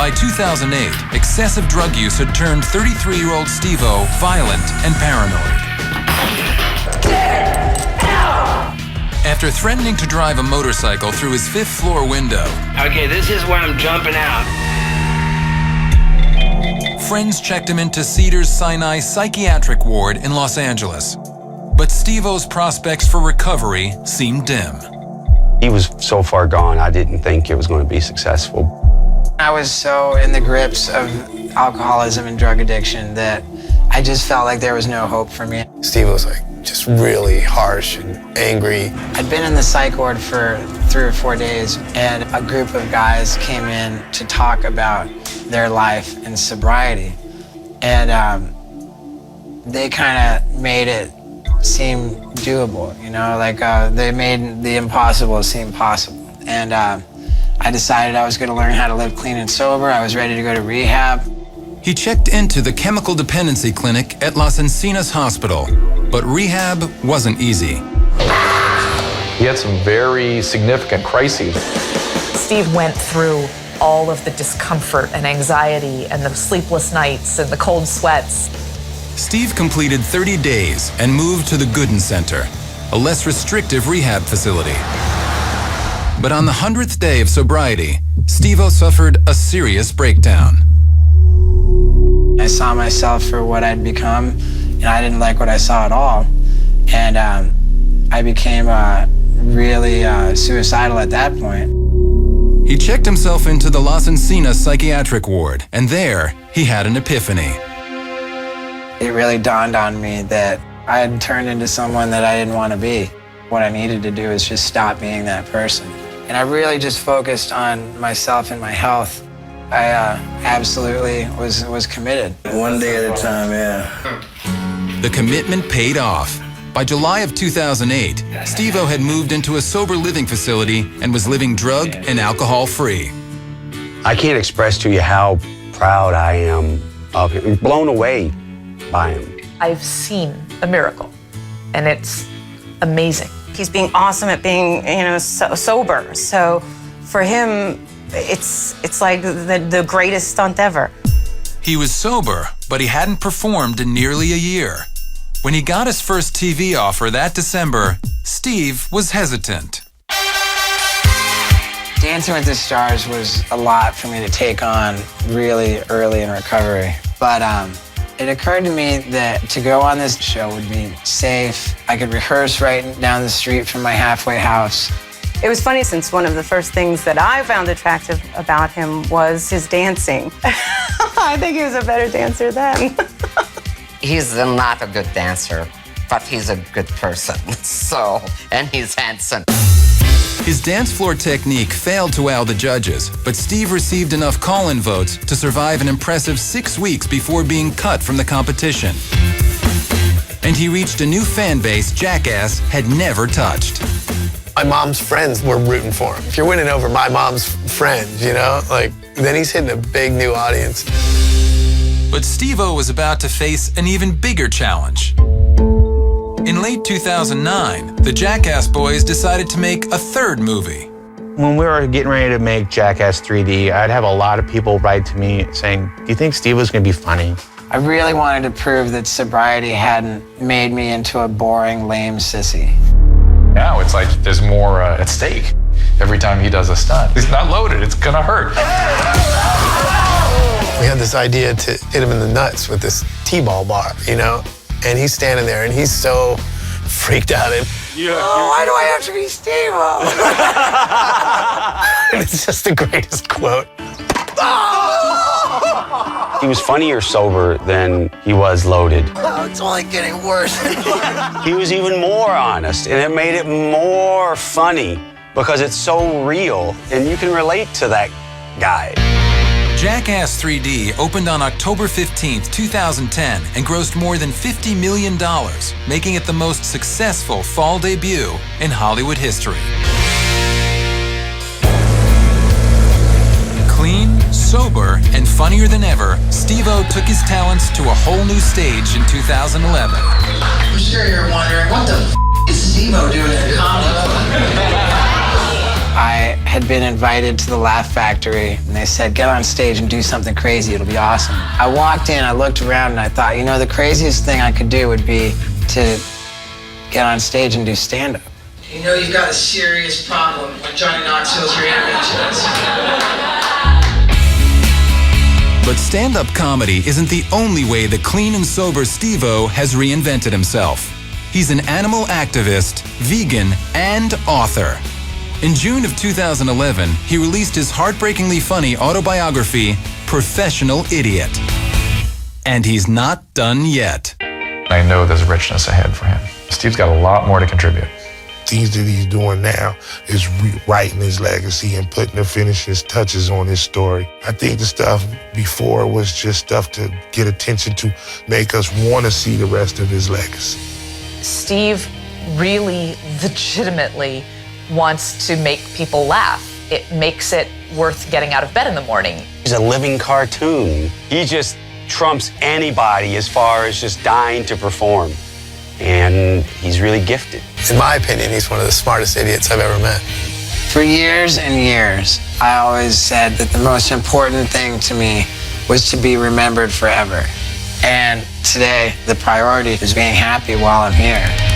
By 2008, excessive drug use had turned 33-year-old Steve-O violent and paranoid. After threatening to drive a motorcycle through his 5th floor window. Okay, this is where I'm jumping out. Friends checked him into Cedars-Sinai Psychiatric Ward in Los Angeles. But Steve-O's prospects for recovery seemed dim. He was so far gone, I didn't think it was going to be successful. I was so in the grips of alcoholism and drug addiction that I just felt like there was no hope for me. Steve was like just really harsh and angry. I'd been in the psych ward for 3 or 4 days, and a group of guys came in to talk about their life and sobriety. And they kind of made it seem doable, you know, like they made the impossible seem possible. And I decided I was going to learn how to live clean and sober. I was ready to go to rehab. He checked into the chemical dependency clinic at Las Encinas Hospital, but rehab wasn't easy. He had some very significant crises. Steve went through all of the discomfort and anxiety and the sleepless nights and the cold sweats. Steve completed 30 days and moved to the Gooden Center, a less restrictive rehab facility. But on the 100th day of sobriety, Steve-O suffered a serious breakdown. I saw myself for what I'd become, and I didn't like what I saw at all. And I became really suicidal at that point. He checked himself into the Las Encinas Psychiatric Ward, and there he had an epiphany. It really dawned on me that I had turned into someone that I didn't want to be. What I needed to do is just stop being that person. And I really just focused on myself and my health. I absolutely was committed. One day at a time, yeah. The commitment paid off. By July of 2008, Steve-O had moved into a sober living facility and was living drug and alcohol-free. I can't express to you how proud I am of him, blown away by him. I've seen a miracle, and it's amazing. He's being awesome at being, sober. So for him, it's like the greatest stunt ever. He was sober, but he hadn't performed in nearly a year. When he got his first TV offer that December, Steve was hesitant. Dancing with the Stars was a lot for me to take on really early in recovery. But it occurred to me that to go on this show would be safe. I could rehearse right down the street from my halfway house. It was funny since one of the first things that I found attractive about him was his dancing. I think he was a better dancer then. He's not a good dancer, but he's a good person, and he's handsome. His dance floor technique failed to wow the judges, but Steve received enough call-in votes to survive an impressive 6 weeks before being cut from the competition. And he reached a new fan base Jackass had never touched. My mom's friends were rooting for him. If you're winning over my mom's friends, then he's hitting a big new audience. But Steve-O was about to face an even bigger challenge. In late 2009, the Jackass boys decided to make a third movie. When we were getting ready to make Jackass 3D, I'd have a lot of people write to me saying, do you think Steve was going to be funny? I really wanted to prove that sobriety hadn't made me into a boring, lame sissy. Now it's like there's more at stake every time he does a stunt. He's not loaded, it's gonna hurt. We had this idea to hit him in the nuts with this T-ball bar, and he's standing there and he's so freaked out. Why do I have to be Steve-O? It's just the greatest quote. He was funnier sober than he was loaded. Oh, it's only getting worse. He was even more honest, and it made it more funny because it's so real, and you can relate to that guy. Jackass 3D opened on October 15, 2010, and grossed more than $50 million, making it the most successful fall debut in Hollywood history. Clean, sober, and funnier than ever, Steve-O took his talents to a whole new stage in 2011. I'm sure you're wondering, what the is Steve-O doing in comedy? I had been invited to the Laugh Factory, and they said, get on stage and do something crazy, it'll be awesome. I walked in, I looked around, and I thought, you know, the craziest thing I could do would be to get on stage and do stand-up. You know you've got a serious problem when Johnny Knoxville's your interventionist. But stand-up comedy isn't the only way the clean and sober Steve-O has reinvented himself. He's an animal activist, vegan, and author. In June of 2011, he released his heartbreakingly funny autobiography, Professional Idiot. And he's not done yet. I know there's richness ahead for him. Steve's got a lot more to contribute. Things that he's doing now is rewriting his legacy and putting the finishing touches on his story. I think the stuff before was just stuff to get attention to make us want to see the rest of his legacy. Steve really legitimately wants to make people laugh. It makes it worth getting out of bed in the morning. He's a living cartoon. He just trumps anybody as far as just dying to perform. And he's really gifted. In my opinion, he's one of the smartest idiots I've ever met. For years and years, I always said that the most important thing to me was to be remembered forever. And today, the priority is being happy while I'm here.